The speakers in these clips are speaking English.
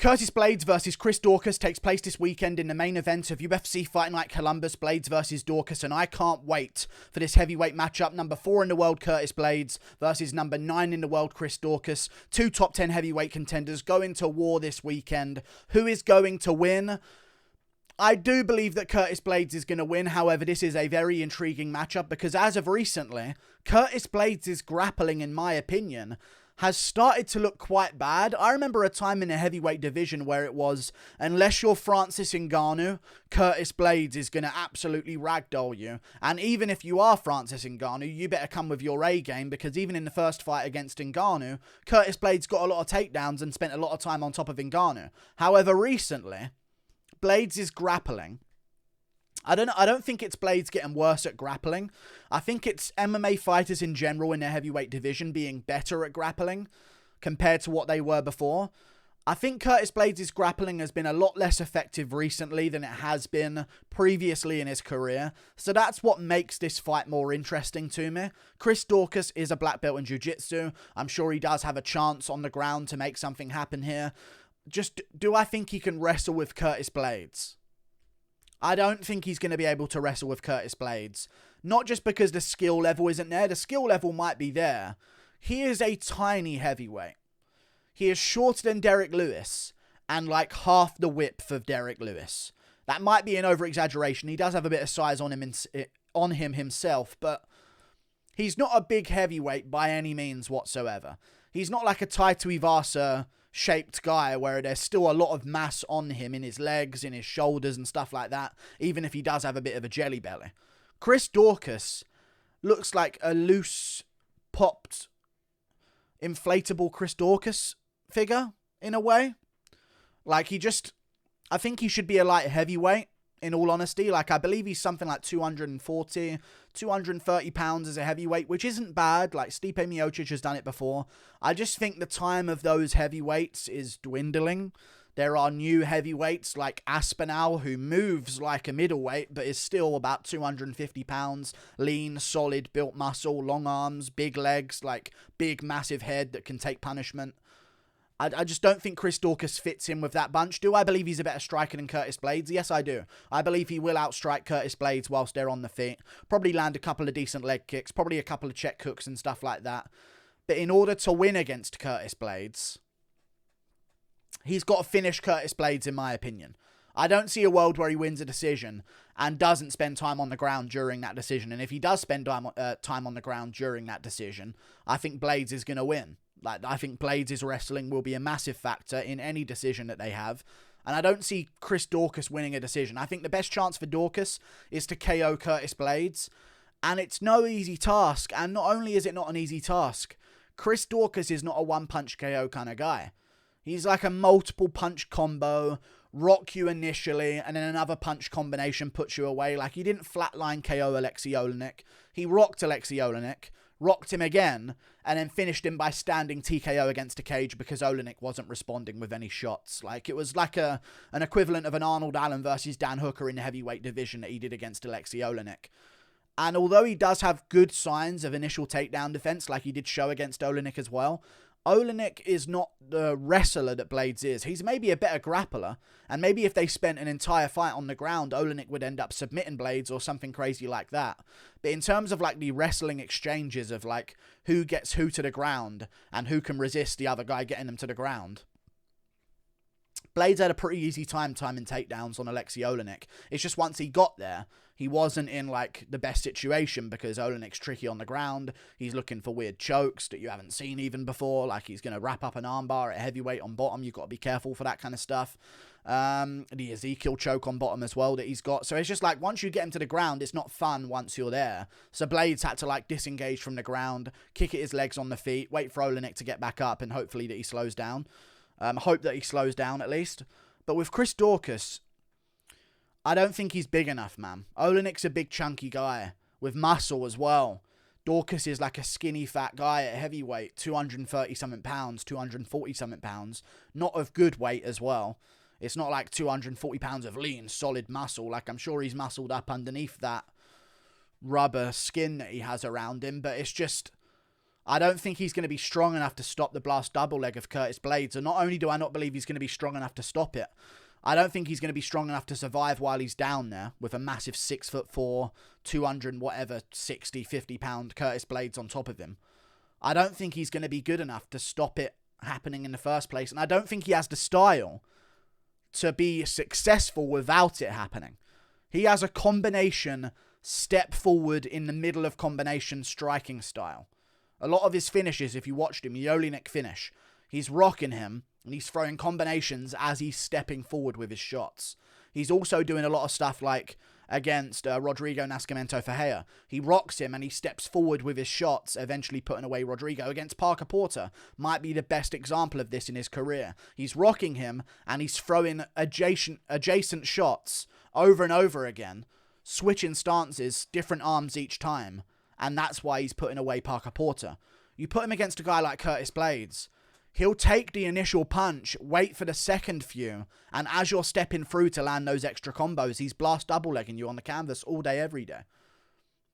Curtis Blaydes versus Chris Daukaus takes place this weekend in the main event of UFC Fight Night Columbus, Blaydes versus Daukaus, and I can't wait for this heavyweight matchup. Number 4 in the world, Curtis Blaydes, versus number 9 in the world, Chris Daukaus. 2 top 10 heavyweight contenders go into war this weekend. Who is going to win? I do believe that Curtis Blaydes is going to win. However, this is a very intriguing matchup because as of recently, Curtis Blaydes' grappling, in my opinion, has started to look quite bad. I remember a time in the heavyweight division where it was, unless you're Francis Ngannou, Curtis Blaydes is going to absolutely ragdoll you. And even if you are Francis Ngannou, you better come with your A game, because even in the first fight against Ngannou, Curtis Blaydes got a lot of takedowns and spent a lot of time on top of Ngannou. However, recently, Blaydes' grappling, I don't think it's Blaydes getting worse at grappling. I think it's MMA fighters in general in their heavyweight division being better at grappling compared to what they were before. I think Curtis Blaydes' grappling has been a lot less effective recently than it has been previously in his career. So that's what makes this fight more interesting to me. Chris Daukaus is a black belt in jiu-jitsu. I'm sure he does have a chance on the ground to make something happen here. Just, do I think he can wrestle with Curtis Blaydes? I don't think he's going to be able to wrestle with Curtis Blaydes. Not just because the skill level isn't there. The skill level might be there. He is a tiny heavyweight. He is shorter than Derek Lewis and like half the width of Derek Lewis. That might be an over-exaggeration. He does have a bit of size on him himself, but he's not a big heavyweight by any means whatsoever. He's not like a Taito Ivasa shaped guy where there's still a lot of mass on him in his legs, in his shoulders and stuff like that, even if he does have a bit of a jelly belly. Chris Daukaus looks like a loose, popped, inflatable Chris Daukaus figure, in a way. Like, I think he should be a light heavyweight, in all honesty. Like, I believe he's something like 240, 230 pounds as a heavyweight, which isn't bad. Like, Stipe Miocic has done it before. I just think the time of those heavyweights is dwindling. There are new heavyweights like Aspinall, who moves like a middleweight, but is still about 250 pounds, lean, solid, built muscle, long arms, big legs, like big, massive head that can take punishment. I just don't think Chris Daukaus fits in with that bunch. Do I believe he's a better striker than Curtis Blaydes? Yes, I do. I believe he will outstrike Curtis Blaydes whilst they're on the feet. Probably land a couple of decent leg kicks. Probably a couple of check hooks and stuff like that. But in order to win against Curtis Blaydes, he's got to finish Curtis Blaydes, in my opinion. I don't see a world where he wins a decision and doesn't spend time on the ground during that decision. And if he does spend time on the ground during that decision, I think Blaydes is going to win. Like, I think Blaydes' wrestling will be a massive factor in any decision that they have. And I don't see Chris Daukaus winning a decision. I think the best chance for Daukaus is to KO Curtis Blaydes. And it's no easy task. And not only is it not an easy task, Chris Daukaus is not a one-punch KO kind of guy. He's like a multiple punch combo, rock you initially, and then another punch combination puts you away. Like, he didn't flatline KO Alexei Olenek. He rocked Alexei Olenek, rocked him again, and then finished him by standing TKO against a cage because Olenek wasn't responding with any shots. Like, it was like an equivalent of an Arnold Allen versus Dan Hooker in the heavyweight division that he did against Alexei Olenek. And although he does have good signs of initial takedown defense, like he did show against Olenek as well, Olenek is not the wrestler that Blaydes is. He's maybe a better grappler, and maybe if they spent an entire fight on the ground, Olenek would end up submitting Blaydes or something crazy like that. But in terms of like the wrestling exchanges of like who gets who to the ground and who can resist the other guy getting them to the ground, Blaydes had a pretty easy time in takedowns on Alexei Olenek. It's just once he got there, he wasn't in like the best situation because Olenek's tricky on the ground. He's looking for weird chokes that you haven't seen even before. Like, he's going to wrap up an armbar at heavyweight on bottom. You've got to be careful for that kind of stuff. The Ezekiel choke on bottom as well that he's got. So it's just like, once you get him to the ground, it's not fun once you're there. So Blaydes had to like disengage from the ground, kick at his legs on the feet, wait for Olenek to get back up, and hopefully that he slows down. Hope that he slows down at least. But with Chris Daukaus, I don't think he's big enough, man. Olenek's a big chunky guy with muscle as well. Daukaus is like a skinny fat guy at heavyweight, 230 something pounds, 240 something pounds. Not of good weight as well. It's not like 240 pounds of lean, solid muscle. Like, I'm sure he's muscled up underneath that rubber skin that he has around him. But it's just, I don't think he's going to be strong enough to stop the blast double leg of Curtis Blaydes. And not only do I not believe he's going to be strong enough to stop it, I don't think he's going to be strong enough to survive while he's down there with a massive 6'4", 200 whatever, 60, 50 pound Curtis Blaydes on top of him. I don't think he's going to be good enough to stop it happening in the first place. And I don't think he has the style to be successful without it happening. He has a combination step forward in the middle of combination striking style. A lot of his finishes, if you watched him, the Olenek finish, he's rocking him and he's throwing combinations as he's stepping forward with his shots. He's also doing a lot of stuff like against Rodrigo Nascimento Ferreira. He rocks him and he steps forward with his shots, eventually putting away Rodrigo. Against Parker Porter, might be the best example of this in his career. He's rocking him and he's throwing adjacent shots over and over again, switching stances, different arms each time. And that's why he's putting away Parker Porter. You put him against a guy like Curtis Blaydes, he'll take the initial punch, wait for the second few, and as you're stepping through to land those extra combos, he's blast double-legging you on the canvas all day, every day.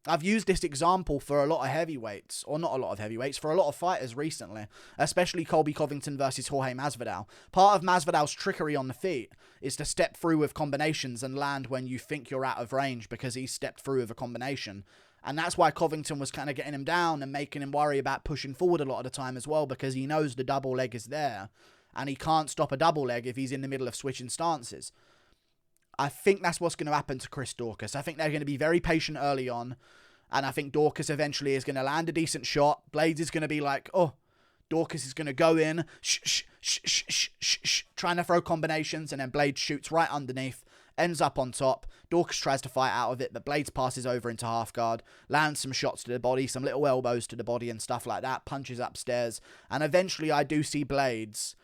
I've used this example for a lot of heavyweights, or not a lot of heavyweights, for a lot of fighters recently, especially Colby Covington versus Jorge Masvidal. Part of Masvidal's trickery on the feet is to step through with combinations and land when you think you're out of range because he stepped through with a combination. And that's why Covington was kind of getting him down and making him worry about pushing forward a lot of the time as well, because he knows the double leg is there and he can't stop a double leg if he's in the middle of switching stances. I think that's what's going to happen to Chris Daukaus. I think they're going to be very patient early on, and I think Daukaus eventually is going to land a decent shot. Blaydes is going to be like, oh, Daukaus is going to go in, trying to throw combinations, and then Blaydes shoots right underneath, ends up on top. Daukaus tries to fight out of it, but Blaydes passes over into half guard, lands some shots to the body, some little elbows to the body and stuff like that, punches upstairs, and eventually I do see Blaydes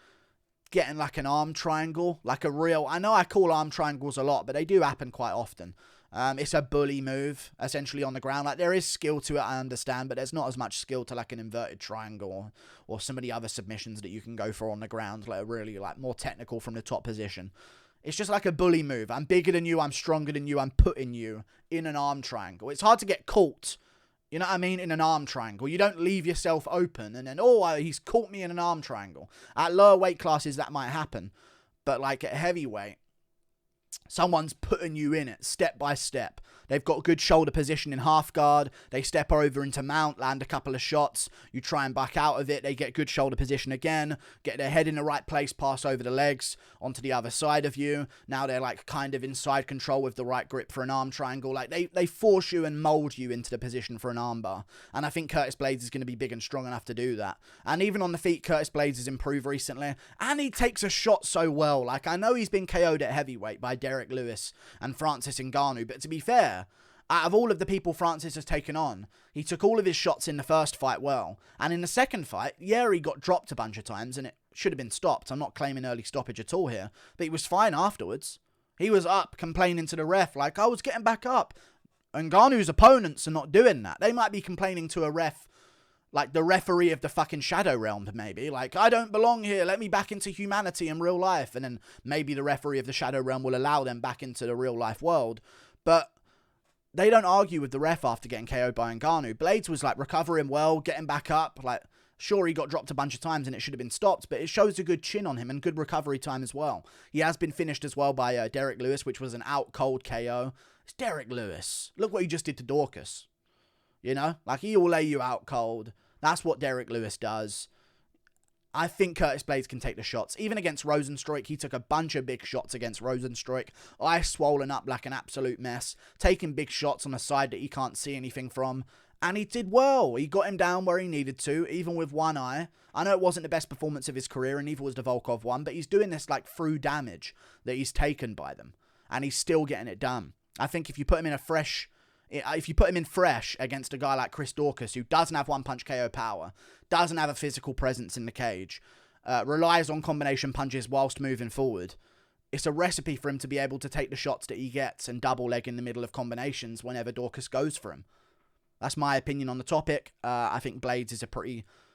getting like an arm triangle, like a real, I know I call arm triangles a lot, but they do happen quite often. It's a bully move, essentially, on the ground. Like, there is skill to it, I understand, but there's not as much skill to, like, an inverted triangle or some of the other submissions that you can go for on the ground, like, really, like, more technical from the top position. It's just like a bully move. I'm bigger than you, I'm stronger than you, I'm putting you in an arm triangle. It's hard to get caught, you know what I mean, in an arm triangle. You don't leave yourself open and then, oh, he's caught me in an arm triangle. At lower weight classes, that might happen, but, like, at heavyweight, someone's putting you in it step by step. They've got good shoulder position in half guard. They step over into mount, land a couple of shots. You try and back out of it. They get good shoulder position again, get their head in the right place, pass over the legs onto the other side of you. Now they're like kind of inside control with the right grip for an arm triangle. Like they force you and mold you into the position for an arm bar. And I think Curtis Blaydes is going to be big and strong enough to do that. And even on the feet, Curtis Blaydes has improved recently. And he takes a shot so well. Like, I know he's been KO'd at heavyweight by Derek Lewis and Francis Ngannou, but to be fair, out of all of the people Francis has taken on, he took all of his shots in the first fight well. And in the second fight, yeah, he got dropped a bunch of times and it should have been stopped. I'm not claiming early stoppage at all here, but he was fine afterwards. He was up complaining to the ref like, I was getting back up. Ngannou's opponents are not doing that. They might be complaining to a ref, like the referee of the fucking Shadow Realm, maybe. Like, I don't belong here. Let me back into humanity and real life. And then maybe the referee of the Shadow Realm will allow them back into the real life world. But they don't argue with the ref after getting KO'd by Ngannou. Blaydes was, like, recovering well, getting back up. Like, sure, he got dropped a bunch of times and it should have been stopped, but it shows a good chin on him and good recovery time as well. He has been finished as well by Derek Lewis, which was an out-cold KO. It's Derek Lewis. Look what he just did to Daukaus. You know? Like, he will lay you out cold. That's what Derek Lewis does. I think Curtis Blaydes can take the shots. Even against Rosenstruik, he took a bunch of big shots against Rosenstruik. Eyes swollen up like an absolute mess. Taking big shots on the side that he can't see anything from. And he did well. He got him down where he needed to, even with one eye. I know it wasn't the best performance of his career, and neither was the Volkov one, but he's doing this like through damage that he's taken by them. And he's still getting it done. I think if you put him in fresh against a guy like Chris Daukaus, who doesn't have one-punch KO power, doesn't have a physical presence in the cage, relies on combination punches whilst moving forward, it's a recipe for him to be able to take the shots that he gets and double leg in the middle of combinations whenever Daukaus goes for him. That's my opinion on the topic. I think Blaydes is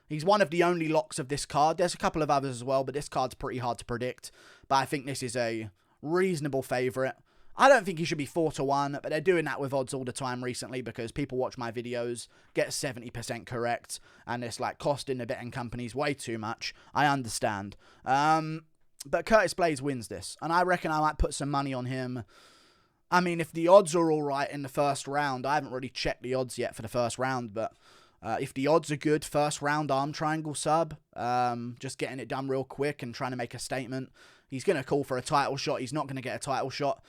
he's one of the only locks of this card. There's a couple of others as well, but this card's pretty hard to predict. But I think this is a reasonable favourite. I don't think he should be 4-1, but they're doing that with odds all the time recently because people watch my videos, get 70% correct, and it's like costing the betting companies way too much. I understand. But Curtis Blaydes wins this, and I reckon I might put some money on him. I mean, if the odds are all right in the first round, I haven't really checked the odds yet for the first round, but if the odds are good, first round arm triangle sub, just getting it done real quick and trying to make a statement. He's going to call for a title shot. He's not going to get a title shot.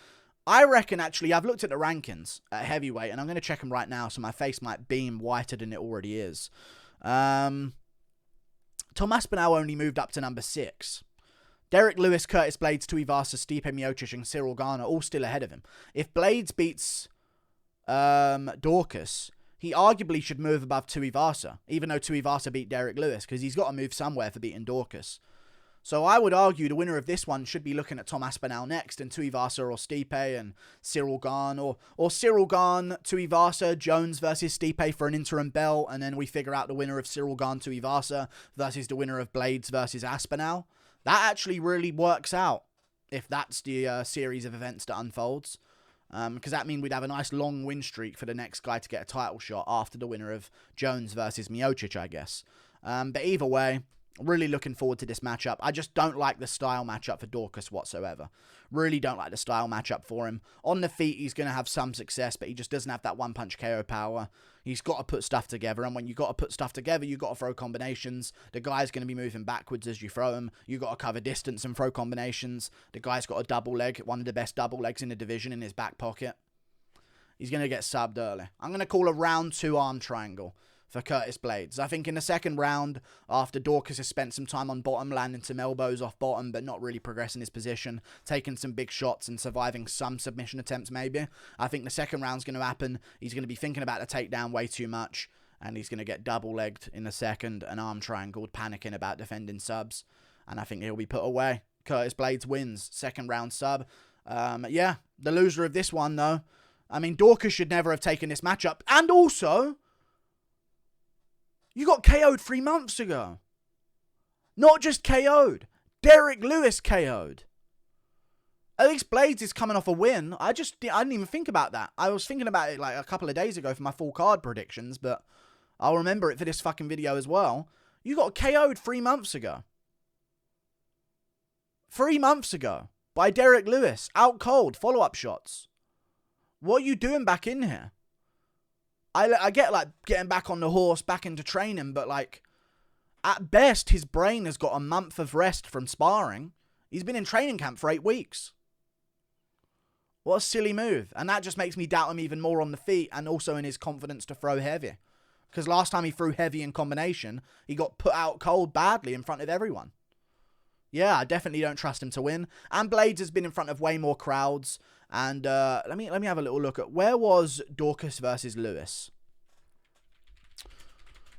I reckon, actually, I've looked at the rankings at heavyweight, and I'm going to check them right now, so my face might beam whiter than it already is. Tom Aspinall only moved up to number 6. Derek Lewis, Curtis Blaydes, Tuivasa, Stipe Miocic, and Cyril Gane all still ahead of him. If Blaydes beats Daukaus, he arguably should move above Tuivasa, even though Tuivasa beat Derek Lewis, because he's got to move somewhere for beating Daukaus. So I would argue the winner of this one should be looking at Tom Aspinall next, and Tuivasa or Stipe and Cyril Gane, or Cyril Gane, Tuivasa, Jones versus Stipe for an interim belt, and then we figure out the winner of Cyril Gane, Tuivasa versus the winner of Blaydes versus Aspinall. That actually really works out if that's the series of events that unfolds. Because that means we'd have a nice long win streak for the next guy to get a title shot after the winner of Jones versus Miocic, I guess. But either way, really looking forward to this matchup. I just don't like the style matchup for Daukaus whatsoever. Really don't like the style matchup for him. On the feet, he's going to have some success, but he just doesn't have that one-punch KO power. He's got to put stuff together, and when you've got to put stuff together, you've got to throw combinations. The guy's going to be moving backwards as you throw him. You've got to cover distance and throw combinations. The guy's got a double leg, one of the best double legs in the division, in his back pocket. He's going to get subbed early. I'm going to call a round 2 arm triangle for Curtis Blaydes. I think in the second round, after Daukaus has spent some time on bottom, landing some elbows off bottom, but not really progressing his position, taking some big shots and surviving some submission attempts maybe, I think the second round's going to happen. He's going to be thinking about the takedown way too much, and he's going to get double-legged in the second and arm triangled, panicking about defending subs, and I think he'll be put away. Curtis Blaydes wins. Second round sub. Yeah, the loser of this one, though. I mean, Daukaus should never have taken this matchup, and also, you got KO'd 3 months ago. Not just KO'd. Derek Lewis KO'd. At least Blaydes is coming off a win. I didn't even think about that. I was thinking about it like a couple of days ago for my full card predictions, but I'll remember it for this fucking video as well. You got KO'd 3 months ago. 3 months ago. By Derek Lewis. Out cold. Follow-up shots. What are you doing back in here? I get, like, getting back on the horse, back into training, but, like, at best, his brain has got a month of rest from sparring. He's been in training camp for 8 weeks. What a silly move. And that just makes me doubt him even more on the feet and also in his confidence to throw heavy. Because last time he threw heavy in combination, he got put out cold badly in front of everyone. Yeah, I definitely don't trust him to win. And Blaydes has been in front of way more crowds. And let me have a little look at, where was Daukaus versus Lewis?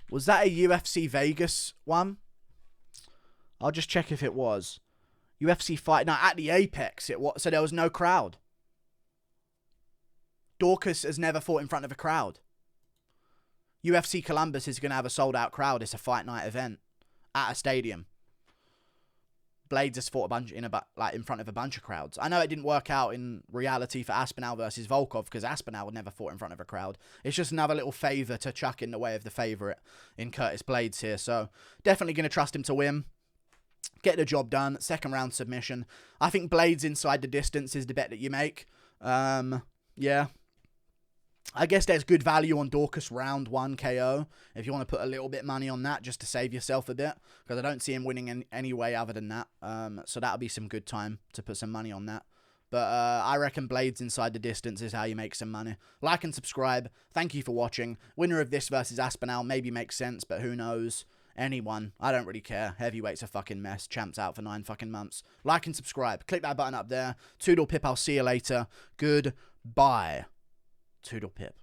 Was that a UFC Vegas one? I'll just check if it was. UFC fight, no, at the Apex it was, so there was no crowd. Daukaus has never fought in front of a crowd. UFC Columbus is going to have a sold out crowd. It's a fight night event at a stadium. Blaydes has fought in front of a bunch of crowds. I know it didn't work out in reality for Aspinall versus Volkov because Aspinall would never fought in front of a crowd. It's just another little favour to chuck in the way of the favourite in Curtis Blaydes here. So definitely going to trust him to win. Get the job done. Second round submission. I think Blaydes inside the distance is the bet that you make. Yeah. I guess there's good value on Daukaus round 1 KO if you want to put a little bit money on that just to save yourself a bit, because I don't see him winning in any way other than that. So that'll be some good time to put some money on that. But I reckon Blaydes inside the distance is how you make some money. Like and subscribe. Thank you for watching. Winner of this versus Aspinall maybe makes sense, but who knows? Anyone. I don't really care. Heavyweight's a fucking mess. Champ's out for 9 fucking months. Like and subscribe. Click that button up there. Toodle pip. I'll see you later. Goodbye. Toodle pip.